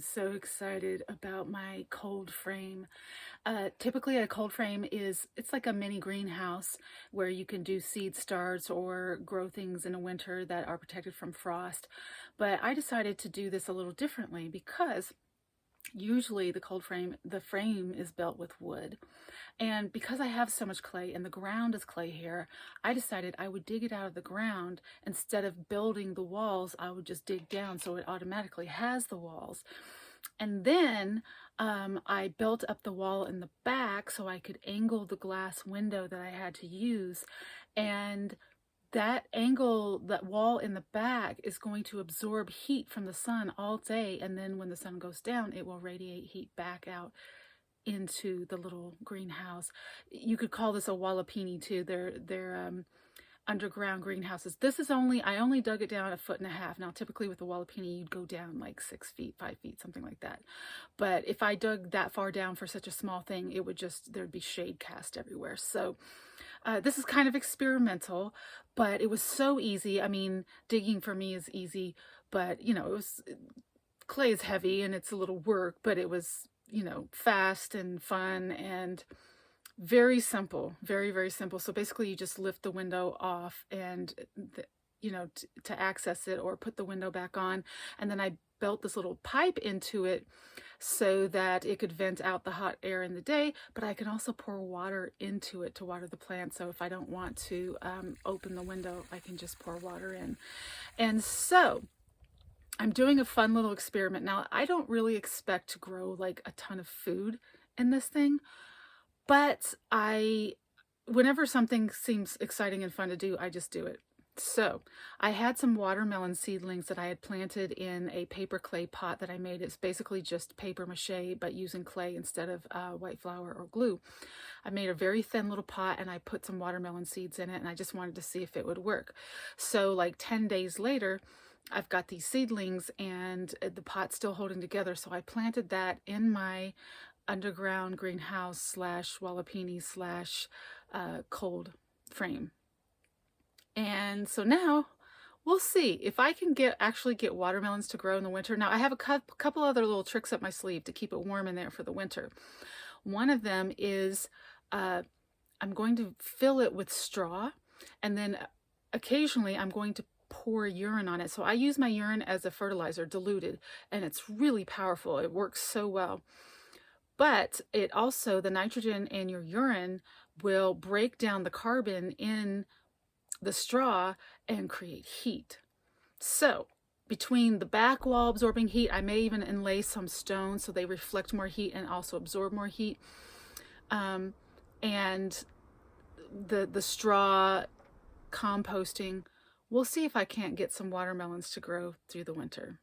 so excited about my cold frame. Typically a cold frame it's like a mini greenhouse where you can do seed starts or grow things in the winter that are protected from frost. But I decided to do this a little differently because usually the frame is built with wood. And because I have so much clay and the ground is clay here, I decided I would dig it out of the ground. Instead of building the walls, I would just dig down so it automatically has the walls. And then I built up the wall in the back so I could angle the glass window that I had to use. And that wall in the back is going to absorb heat from the sun all day. And then when the sun goes down, it will radiate heat back out into the little greenhouse. You could call this a Wallapini too. They're underground greenhouses. I only dug it down 1.5 feet. Now, typically with a Wallapini, you'd go down like 6 feet, 5 feet, something like that. But if I dug that far down for such a small thing, there'd be shade cast everywhere. So this is kind of experimental, but it was so easy. I mean, digging for me is easy, but clay is heavy and it's a little work, but it was, fast and fun and very simple, very, very simple. So basically you just lift the window off and, to access it or put the window back on. And then I built this little pipe into it so that it could vent out the hot air in the day, but I can also pour water into it to water the plant. So if I don't want to open the window, I can just pour water in. And so I'm doing a fun little experiment. Now, I don't really expect to grow like a ton of food in this thing, but whenever something seems exciting and fun to do, I just do it. So I had some watermelon seedlings that I had planted in a paper clay pot that I made. It's basically just paper mache, but using clay instead of white flour or glue. I made a very thin little pot and I put some watermelon seeds in it, and I just wanted to see if it would work. So like 10 days later, I've got these seedlings and the pot's still holding together. So I planted that in my underground greenhouse slash Wallapini slash cold frame. And so now we'll see if I can actually get watermelons to grow in the winter. Now I have a couple other little tricks up my sleeve to keep it warm in there for the winter. One of them is I'm going to fill it with straw, and then occasionally I'm going to pour urine on it. So I use my urine as a fertilizer, diluted, and it's really powerful. It works so well. But the nitrogen in your urine will break down the carbon in the straw and create heat. So between the back wall absorbing heat, I may even inlay some stones so they reflect more heat and also absorb more heat. And the straw composting, we'll see if I can't get some watermelons to grow through the winter.